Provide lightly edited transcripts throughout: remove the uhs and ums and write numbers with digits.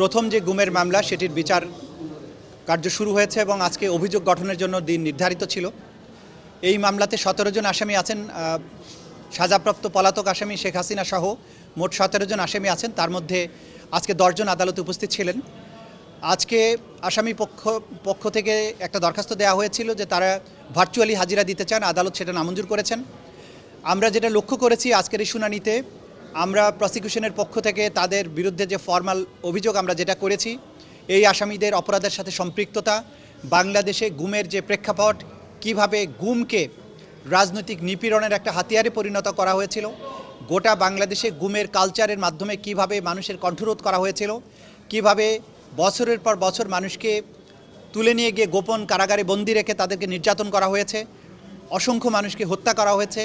প্রথম যে গুমের মামলা সেটির বিচার কার্য শুরু হয়েছে এবং আজকে অভিযোগ গঠনের জন্য দিন নির্ধারিত ছিল। এই মামলাতে 17 জন আসামি আছেন, সাজাপ্রাপ্ত পলাতক আসামি শেখ হাসিনা সহ মোট 17 জন আসামি আছেন। তার মধ্যে আজকে 10 জন আদালতে উপস্থিত ছিলেন। আজকে আসামি পক্ষ থেকে একটা দরখাস্ত দেওয়া হয়েছিল যে তারা ভার্চুয়ালি হাজিরা দিতে চান, আদালত সেটা নামঞ্জুর করেছেন। আমরা যেটা লক্ষ্য করেছি আজকের এই শুনানিতে, আমরা প্রসিকিউশনের পক্ষ থেকে তাদের বিরুদ্ধে যে ফর্মাল অভিযোগ আমরা যেটা করেছি, এই আসামিদের অপরাধের সাথে সম্পৃক্ততা, বাংলাদেশে গুমের যে প্রেক্ষাপট, কিভাবে গুমকে রাজনৈতিক নিপীড়নের একটা হাতিয়ারে পরিণত করা হয়েছিল, গোটা বাংলাদেশে গুমের কালচারের মাধ্যমে কিভাবে মানুষের কণ্ঠরোধ করা হয়েছিল, কিভাবে বছরের পর বছর মানুষকে তুলে নিয়ে গিয়ে গোপন কারাগারে বন্দি রেখে তাদেরকে নির্যাতন করা হয়েছে, অসংখ্য মানুষকে হত্যা করা হয়েছে,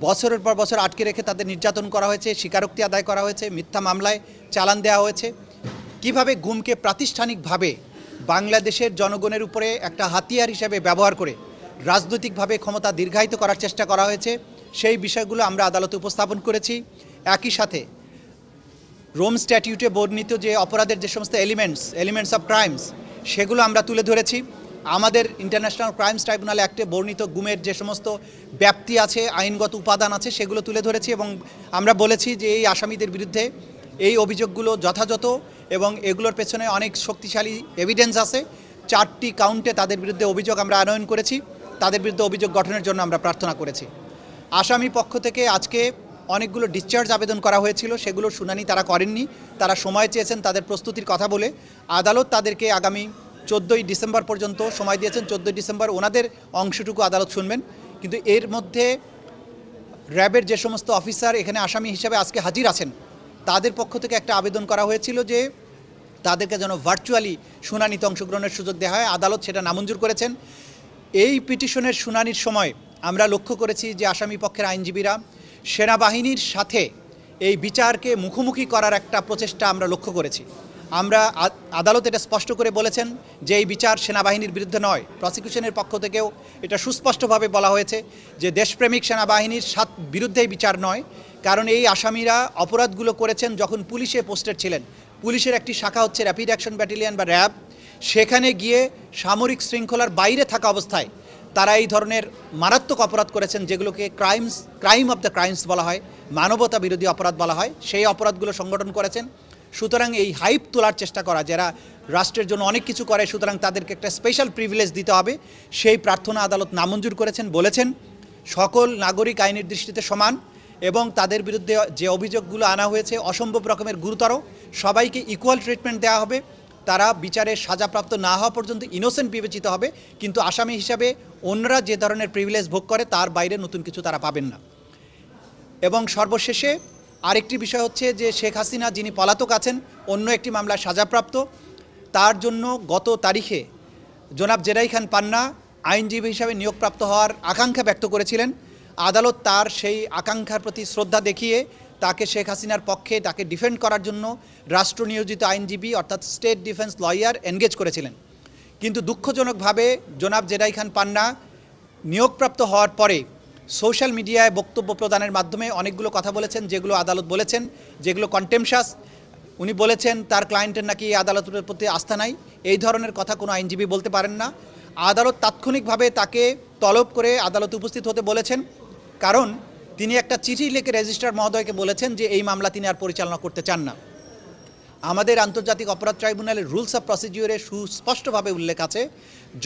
বছরের পর বছর আটকে রেখে তাদের নির্যাতন করা হয়েছে, স্বীকারোক্তি আদায় করা হয়েছে, মিথ্যা মামলায় চালান দেওয়া হয়েছে, কিভাবে গুমকে প্রাতিষ্ঠানিকভাবে বাংলাদেশের জনগণের উপরে একটা হাতিয়ার হিসেবে ব্যবহার করে রাজনৈতিকভাবে ক্ষমতা দীর্ঘায়িত করার চেষ্টা করা হয়েছে, সেই বিষয়গুলো আমরা আদালতে উপস্থাপন করেছি। একই সাথে রোম স্ট্যাটিউটে বর্ণিত যে অপরাধের যে সমস্ত এলিমেন্টস অফ ক্রাইমস, সেগুলো আমরা তুলে ধরেছি। আমাদের ইন্টারন্যাশনাল ক্রাইমস ট্রাইব্যুনাল অ্যাক্টে বর্ণিত গুমের যে সমস্ত ব্যাপ্তি আছে, আইনগত উপাদান আছে, সেগুলো তুলে ধরেছি এবং আমরা বলেছি যে এই আসামিদের বিরুদ্ধে এই অভিযোগগুলো যথাযথ এবং এগুলোর পেছনে অনেক শক্তিশালী এভিডেন্স আছে। 4টি কাউন্টে তাদের বিরুদ্ধে অভিযোগ আমরা আনয়ন করেছি, তাদের বিরুদ্ধে অভিযোগ গঠনের জন্য আমরা প্রার্থনা করেছি। আসামি পক্ষ থেকে আজকে অনেকগুলো ডিসচার্জ আবেদন করা হয়েছিল, সেগুলোর শুনানি তারা করেননি। তারা সময় চেয়েছেন তাদের প্রস্তুতির কথা বলে। আদালত তাদেরকে আগামী 14ই ডিসেম্বর পর্যন্ত সময় দিয়েছেন। 14ই ডিসেম্বর ওনাদের অংশটুকু আদালত শুনবেন। কিন্তু এর মধ্যে র্যাবের যে সমস্ত অফিসার এখানে আসামি হিসেবে আজকে হাজির আছেন, তাদের পক্ষ থেকে একটা আবেদন করা হয়েছিল যে তাদেরকে যেন ভার্চুয়ালি শুনানিতে অংশগ্রহণের সুযোগ দেওয়া হয়। আদালত সেটা নামঞ্জুর করেছেন। এই পিটিশনের শুনানির সময় আমরা লক্ষ্য করেছি যে আসামি পক্ষের আইনজীবীরা সেনাবাহিনীর সাথে এই বিচারকে মুখোমুখি করার একটা প্রচেষ্টা আমরা লক্ষ্য করেছি। আমরা আদালত এটা স্পষ্ট করে বলেছেন যে এই বিচার সেনাবাহিনীর বিরুদ্ধে নয়। প্রসিকিউশনের পক্ষ থেকেও এটা সুস্পষ্টভাবে বলা হয়েছে যে দেশপ্রেমিক সেনাবাহিনীর বিরুদ্ধে এই বিচার নয়, কারণ এই আসামিরা অপরাধগুলো করেছেন যখন পুলিশে পোস্টেড ছিলেন। পুলিশের একটি শাখা হচ্ছে র্যাপিড অ্যাকশন ব্যাটালিয়ন বা র্যাব। সেখানে গিয়ে সামরিক শৃঙ্খলার বাইরে থাকা অবস্থায় তারা এই ধরনের মারাত্মক অপরাধ করেছেন, যেগুলোকে ক্রাইম অফ দ্য ক্রাইমস বলা হয়, মানবতা বিরোধী অপরাধ বলা হয়। সেই অপরাধগুলো সংগঠন করেছেন। সুতরাং এই হাইপ তোলার চেষ্টা করা, যারা রাষ্ট্রের জন্য অনেক কিছু করে, সুতরাং তাদেরকে একটা স্পেশাল প্রিভিলেজ দিতে হবে, সেই প্রার্থনা আদালত নামঞ্জুর করেছেন। বলেছেন সকল নাগরিক আইনের দৃষ্টিতে সমান এবং তাদের বিরুদ্ধে যে অভিযোগগুলো আনা হয়েছে অসম্ভব রকমের গুরুতর, সবাইকে ইকুয়াল ট্রিটমেন্ট দেওয়া হবে। তারা বিচারের সাজাপ্রাপ্ত না হওয়া পর্যন্ত ইনোসেন্ট বিবেচিত হবে, কিন্তু আসামি হিসাবে অন্যরা যে ধরনের প্রিভিলেজ ভোগ করে তার বাইরে নতুন কিছু তারা পাবেন না। এবং সর্বশেষে আরেকটি বিষয় হচ্ছে যে শেখ হাসিনা যিনি পলাতক আছেন, অন্য একটি মামলায় সাজাপ্রাপ্ত, তার জন্য গত তারিখে জনাব জেরাই খান পান্না আইনজীবী হিসাবে নিয়োগপ্রাপ্ত হওয়ার আকাঙ্ক্ষা ব্যক্ত করেছিলেন। আদালত তার সেই আকাঙ্ক্ষার প্রতি শ্রদ্ধা দেখিয়ে তাকে শেখ হাসিনার পক্ষে তাকে ডিফেন্ড করার জন্য রাষ্ট্র নিয়োজিত আইনজীবী অর্থাৎ স্টেট ডিফেন্স লয়ার এনগেজ করেছিলেন। কিন্তু দুঃখজনকভাবে জনাব জেরাই খান পান্না নিয়োগপ্রাপ্ত হওয়ার পরে সোশ্যাল মিডিয়ায় বক্তব্য প্রদানের মাধ্যমে অনেকগুলো কথা বলেছেন, যেগুলো আদালত বলেছেন যেগুলো কন্টেমশাস। উনি বলেছেন তার ক্লায়েন্টের নাকি আদালতের প্রতি আস্থা নাই। এই ধরনের কথা কোনো আইনজীবী বলতে পারেন না। আদালত তাৎক্ষণিকভাবে তাকে তলব করে আদালতে উপস্থিত হতে বলেছেন, কারণ তিনি একটা চিঠি লিখে রেজিস্ট্রার মহোদয়কে বলেছেন যে এই মামলা তিনি আর পরিচালনা করতে চান না। আমাদের আন্তর্জাতিক অপরাধ ট্রাইব্যুনালের রুলস অফ প্রসিডিউরে সুস্পষ্টভাবে উল্লেখ আছে,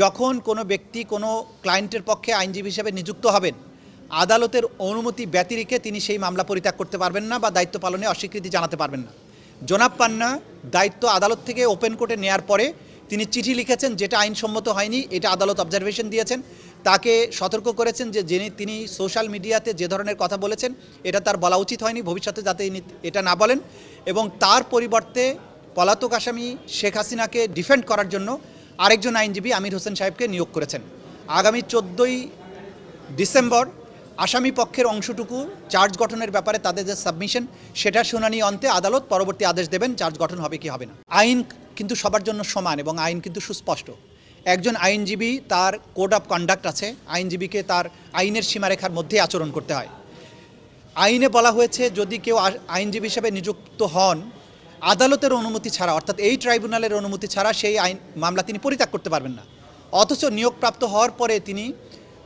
যখন কোনো ব্যক্তি কোনো ক্লায়েন্টের পক্ষে আইনজীবী হিসেবে নিযুক্ত হবেন, আদালতের অনুমতি ব্যতিরেকে তিনি সেই মামলা পরিত্যাগ করতে পারবেন না বা দায়িত্ব পালনে অস্বীকৃতি জানাতে পারবেন না। জনাব পান্না দায়িত্ব আদালত থেকে ওপেন কোর্টে নেয়ার পরে তিনি চিঠি লিখেছেন, যেটা আইনসম্মত হয়নি, এটা আদালত অবজারভেশন দিয়েছেন। তাকে সতর্ক করেছেন যে তিনি সোশ্যাল মিডিয়াতে যে ধরনের কথা বলেছেন এটা তার বলা উচিত হয়নি, ভবিষ্যতে যাতে এটা না বলেন। এবং তার পরিবর্তে পলাতক আসামি শেখ হাসিনাকে ডিফেন্ড করার জন্য আরেকজন আইনজীবী আমির হোসেন সাহেবকে নিয়োগ করেছেন। আগামী 14ই ডিসেম্বর আসামি পক্ষের অংশটুকু চার্জ গঠনের ব্যাপারে তাদের যে সাবমিশন, সেটার শুনানি অন্তে আদালত পরবর্তী আদেশ দেবেন চার্জ গঠন হবে কি হবে না। আইন কিন্তু সবার জন্য সমান এবং আইন কিন্তু সুস্পষ্ট। একজন আইনজীবী তার কোড অফ কন্ডাক্ট আছে, আইনজীবীকে তার আইনের সীমারেখার মধ্যে আচরণ করতে হয়। আইনে বলা হয়েছে যদি কেউ আইনজীবী হিসেবে নিযুক্ত হন আদালতের অনুমতি ছাড়া, অর্থাৎ এই ট্রাইব্যুনালের অনুমতি ছাড়া সেই আইন মামলা তিনি পরিত্যাগ করতে পারবেন না। অথচ নিয়োগপ্রাপ্ত হওয়ার পরে তিনি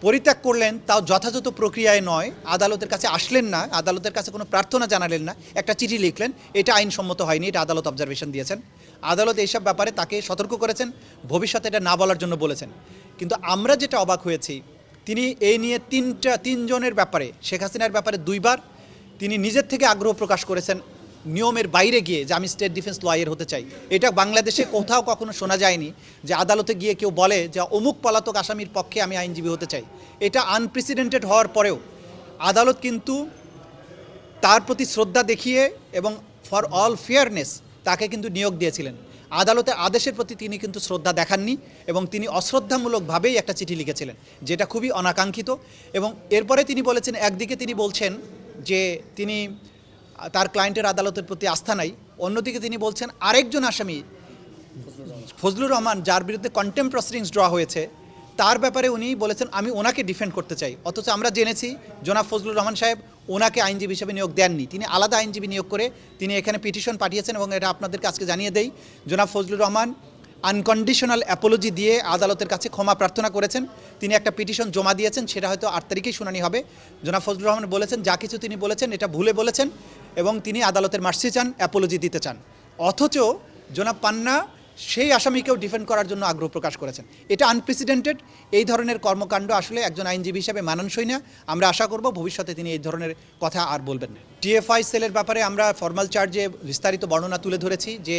পরিত্যাগ করলেন, তাও যথাযথ প্রক্রিয়ায় নয়, আদালতের কাছে আসলেন না, আদালতের কাছে কোনো প্রার্থনা জানালেন না, একটা চিঠি লিখলেন। এটা আইনসম্মত হয়নি, এটা আদালত অবজারভেশন দিয়েছেন। আদালত এইসব ব্যাপারে তাকে সতর্ক করেছেন, ভবিষ্যতে এটা না বলার জন্য বলেছেন। কিন্তু আমরা যেটা অবাক হয়েছি, তিনি এই নিয়ে তিনজনের ব্যাপারে, শেখ হাসিনার ব্যাপারে 2 বার তিনি নিজের থেকে আগ্রহ প্রকাশ করেছেন নিয়মের বাইরে গিয়ে, যে আমি স্টেট ডিফেন্স লয়ার হতে চাই। এটা বাংলাদেশে কোথাও কখনো শোনা যায়নি যে আদালতে গিয়ে কেউ বলে যে অমুক পলাতক আসামির পক্ষে আমি আইনজীবী হতে চাই। এটা আনপ্রেসিডেন্টেড হওয়ার পরেও আদালত কিন্তু তার প্রতি শ্রদ্ধা দেখিয়ে এবং ফর অল ফেয়ারনেস তাকে কিন্তু নিয়োগ দিয়েছিলেন। আদালতের আদেশের প্রতি তিনি কিন্তু শ্রদ্ধা দেখাননি এবং তিনি অশ্রদ্ধামূলকভাবেই একটা চিঠি লিখেছিলেন, যেটা খুবই অনাকাঙ্ক্ষিত। এবং এরপরে তিনি বলেছেন, একদিকে তিনি বলছেন যে তিনি তার ক্লায়েন্টের আদালতের প্রতি আস্থা নাই, অন্যদিকে তিনি বলছেন আরেকজন আসামি ফজলুর রহমান, যার বিরুদ্ধে কন্টেম্প্ট প্রসিডিংস ড্র হয়েছে, তার ব্যাপারে উনি বলেছেন আমি ওনাকে ডিফেন্ড করতে চাই। অথচ আমরা জেনেছি জনাব ফজলুর রহমান সাহেব ওনাকে আইনজীবী হিসেবে নিয়োগ দেননি, তিনি আলাদা আইনজীবী নিয়োগ করে তিনি এখানে পিটিশন পাঠিয়েছেন। এবং এটা আপনাদেরকে আজকে জানিয়ে দেই, জনাব ফজলুর রহমান আনকন্ডিশনাল অ্যাপোলজি দিয়ে আদালতের কাছে ক্ষমা প্রার্থনা করেছেন। তিনি একটা পিটিশন জমা দিয়েছেন, সেটা হয়তো 8 তারিখেই শুনানি হবে। জনাব ফজলুর রহমান বলেছেন যা কিছু তিনি বলেছেন এটা ভুলে বলেছেন এবং তিনি আদালতের মার্সি চান, অ্যাপোলজি দিতে চান। অথচ জনাব পান্না সেই আসামিকেও ডিফেন্ড করার জন্য আগ্রহ প্রকাশ করেছেন। এটা আনপ্রেসিডেন্টেড। এই ধরনের কর্মকাণ্ড আসলে একজন আইনজীবী হিসেবে মানানসই না। আমরা আশা করব ভবিষ্যতে তিনি এই ধরনের কথা আর বলবেন না। টিএফআই সেলের ব্যাপারে আমরা ফর্মাল চার্জে বিস্তারিত বর্ণনা তুলে ধরেছি যে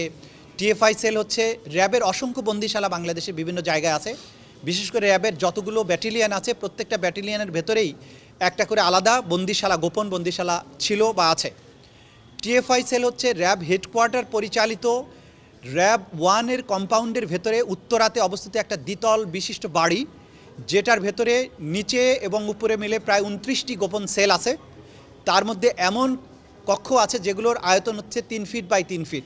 টিএফআই সেল হচ্ছে র্যাবের অসংখ্য বন্দিশালা বাংলাদেশের বিভিন্ন জায়গায় আছে। বিশেষ করে র্যাবের যতগুলো ব্যাটালিয়ন আছে, প্রত্যেকটা ব্যাটালিয়নের ভেতরেই একটা করে আলাদা বন্দিশালা, গোপন বন্দিশালা ছিল বা আছে। টিএফআই সেল হচ্ছে র্যাব হেডকোয়ার্টার পরিচালিত র্যাব 1-এর কম্পাউন্ডের ভেতরে উত্তরাতে অবস্থিত একটা দ্বিতল বিশিষ্ট বাড়ি, যেটার ভেতরে নিচে এবং উপরে মিলে প্রায় 29টি গোপন সেল আছে। তার মধ্যে এমন কক্ষ আছে যেগুলোর আয়তন হচ্ছে 3 ফিট বাই 3 ফিট,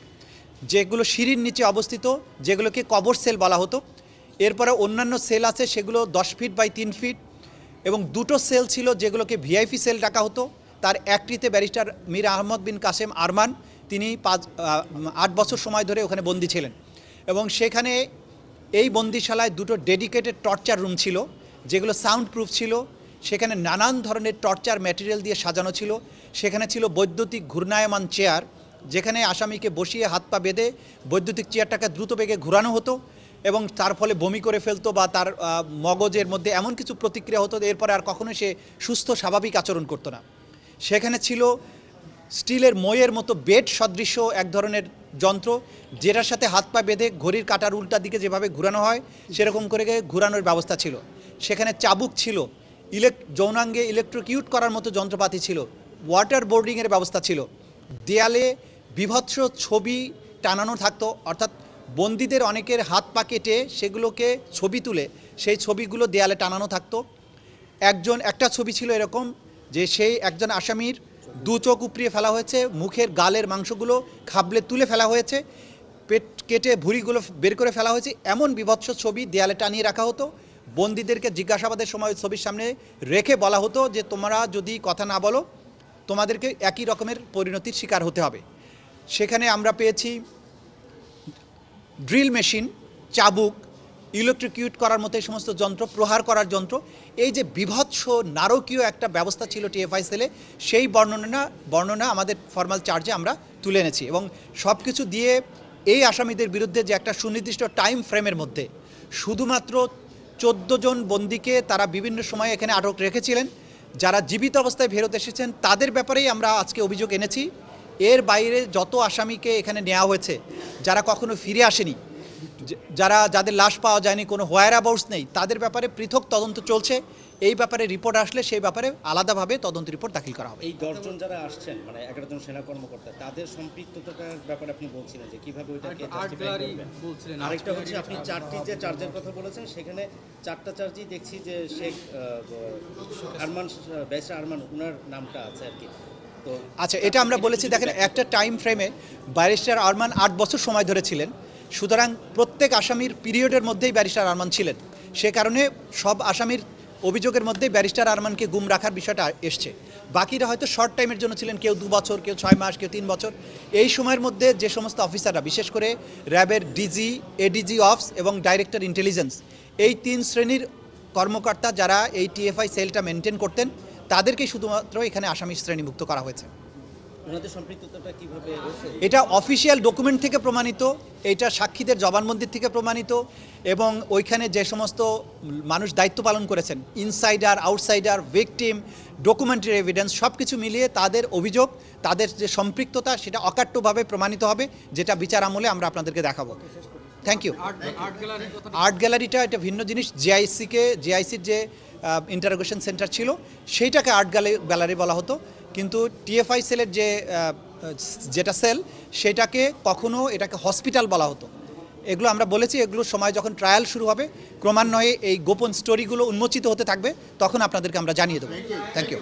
যেগুলো সিঁড়ির নিচে অবস্থিত, যেগুলোকে কবর সেল বলা হতো। এরপরে অন্যান্য সেল আছে সেগুলো 10 ফিট বাই 3 ফিট, এবং 2টো সেল ছিল যেগুলোকে ভিআইপি সেল ডাকা হতো। তার একটিতে ব্যারিস্টার মীর আহমদ বিন কাসেম আরমান, তিনি 8 বছর সময় ধরে ওখানে বন্দী ছিলেন। এবং সেখানে এই বন্দিশালায় 2টো ডেডিকেটেড টর্চার রুম ছিল, যেগুলো সাউন্ড প্রুফ ছিল। সেখানে নানান ধরনের টর্চার ম্যাটেরিয়াল দিয়ে সাজানো ছিল। সেখানে ছিল বৈদ্যুতিক ঘূর্ণায়মান চেয়ার, যেখানে আসামিকে বসিয়ে হাত পা বেঁধে বৈদ্যুতিক চেয়ারটাকে দ্রুত বেগে ঘোরানো হতো এবং তার ফলে বমি করে ফেলতো বা তার মগজের মধ্যে এমন কিছু প্রতিক্রিয়া হতো, এরপরে আর কখনোই সে সুস্থ স্বাভাবিক আচরণ করতো না। সেখানে ছিল স্টিলের মইয়ের মতো বেড সদৃশ্য এক ধরনের যন্ত্র, যেটার সাথে হাত পা বেঁধে ঘড়ির কাঁটার উল্টা দিকে যেভাবে ঘোরানো হয় সেরকম করে ঘোরানোর ব্যবস্থা ছিল। সেখানে চাবুক ছিল, যৌনাঙ্গে ইলেকট্রোকিউট করার মতো যন্ত্রপাতি ছিল, ওয়াটার বোর্ডিংয়ের ব্যবস্থা ছিল। দেয়ালে বীভৎস ছবি টানানো থাকতো, অর্থাৎ বন্দীদের অনেকের হাত পা কেটে সেগুলোকে ছবি তুলে সেই ছবিগুলো দেয়ালে টানানো থাকতো। একটা ছবি ছিল এরকম যে সেই একজন আসামির 2 চোখ উপড়িয়ে ফেলা হয়েছে, মুখের গালের মাংসগুলো খাবলে তুলে ফেলা হয়েছে, পেট কেটে ভুঁড়িগুলো বের করে ফেলা হয়েছে। এমন বীভৎস ছবি দেয়ালে টানিয়ে রাখা হতো। বন্দীদেরকে জিজ্ঞাসাবাদের সময় ছবির সামনে রেখে বলা হতো যে তোমরা যদি কথা না বলো তোমাদেরকে একই রকমের পরিণতির শিকার হতে হবে। সেখানে আমরা পেয়েছি ড্রিল মেশিন, চাবুক, ইলেকট্রিকিউট করার মতো এই সমস্ত যন্ত্র, প্রহার করার যন্ত্র। এই যে বিভৎস নারকীয় একটা ব্যবস্থা ছিল টিএফআই সেলে, সেই বর্ণনা আমাদের ফর্মাল চার্জে আমরা তুলে এনেছি। এবং সব কিছু দিয়ে এই আসামিদের বিরুদ্ধে যে একটা সুনির্দিষ্ট টাইম ফ্রেমের মধ্যে শুধুমাত্র 14 জন বন্দীকে তারা বিভিন্ন সময় এখানে আটক রেখেছিলেন, যারা জীবিত অবস্থায় ফেরত এসেছেন তাদের ব্যাপারেই আমরা আজকে অভিযোগ এনেছি। এর বাইরে যত আসামিকে এখানে নেওয়া হয়েছে, যারা কখনো ফিরে আসেনি, যাদের লাশ পাওয়া যায়নি, কোনো হোয়ার অ্যাবাউটস নেই, তাদের ব্যাপারে পৃথক তদন্ত চলছে। এই ব্যাপারে রিপোর্ট আসলে সেই ব্যাপারে আলাদাভাবে তদন্ত রিপোর্ট দাখিল করা হবে। এই 10 জন যারা আসছেন, মানে 11 জন সেনা কর্মকর্তা, তাদের সম্পৃক্ততার ব্যাপারে আপনি বলছিলেন যে কিভাবে ওইটাকে জাস্টিফাই করবেন। আরেকটা হচ্ছে আপনি 4টি যে চার্জের কথা বলেছেন, সেখানে 4টা চার্জই দেখছি যে শেখ আরমান, ব্যারিস্টার আরমান, ওনার নামটা আছে আর কি। তো আচ্ছা, এটা আমরা বলেছি, দেখেন একটা টাইম ফ্রেমে ব্যারিস্টার আরমান 8 বছর সময় ধরে ছিলেন, সুতরাং প্রত্যেক আসামির পিরিয়ডের মধ্যেই ব্যারিস্টার আরমান ছিলেন। সে কারণে সব আসামির অভিযোগের মধ্যেই ব্যারিস্টার আরমানকে গুম রাখার বিষয়টা এসছে। বাকিরা হয়তো শর্ট টাইমের জন্য ছিলেন, কেউ 2 বছর, কেউ 6 মাস, কেউ 3 বছর। এই সময়ের মধ্যে যে সমস্ত অফিসাররা, বিশেষ করে র্যাবের ডিজি, এডিজি অফস এবং ডাইরেক্টর ইন্টেলিজেন্স, এই 3 শ্রেণীর কর্মকর্তা যারা এই টিএফআই সেলটা মেনটেন করতেন, তাদেরকেই শুধুমাত্র এখানে আসামি শ্রেণীভুক্ত করা হয়েছে। ওনাদের সম্পৃক্ততাটা কিভাবে? এটা অফিসিয়াল ডকুমেন্ট থেকে প্রমাণিত, এটা সাক্ষীদের জবানবন্দির থেকে প্রমাণিত, এবং ওইখানে যে সমস্ত মানুষ দায়িত্ব পালন করেছেন, insider, outsider, victim, documentary evidence সব কিছু মিলিয়ে তাদের অভিযোগ, তাদের যে সম্পৃক্ততা, সেটা অকাট্যভাবে প্রমাণিত হবে, যেটা বিচার আমলে আমরা আপনাদেরকে দেখাবো। Thank you. আর্ট গ্যালারিটা এটা ভিন্ন জিনিস। জিআইসির যে ইন্টারোগেশন সেন্টার ছিল সেইটাকে আর্ট গ্যালারি বলা হতো, কিন্তু টিএফআই সেলের যেটা সেল, সেটাকে কখনো এটাকে হসপিটাল বলা হতো। এগুলো আমরা বলেছি, এগুলোর সময় যখন ট্রায়াল শুরু হবে, ক্রমান্বয়ে এই গোপন স্টোরিগুলো উন্মোচিত হতে থাকবে, তখন আপনাদেরকে আমরা জানিয়ে দেবো। Thank you.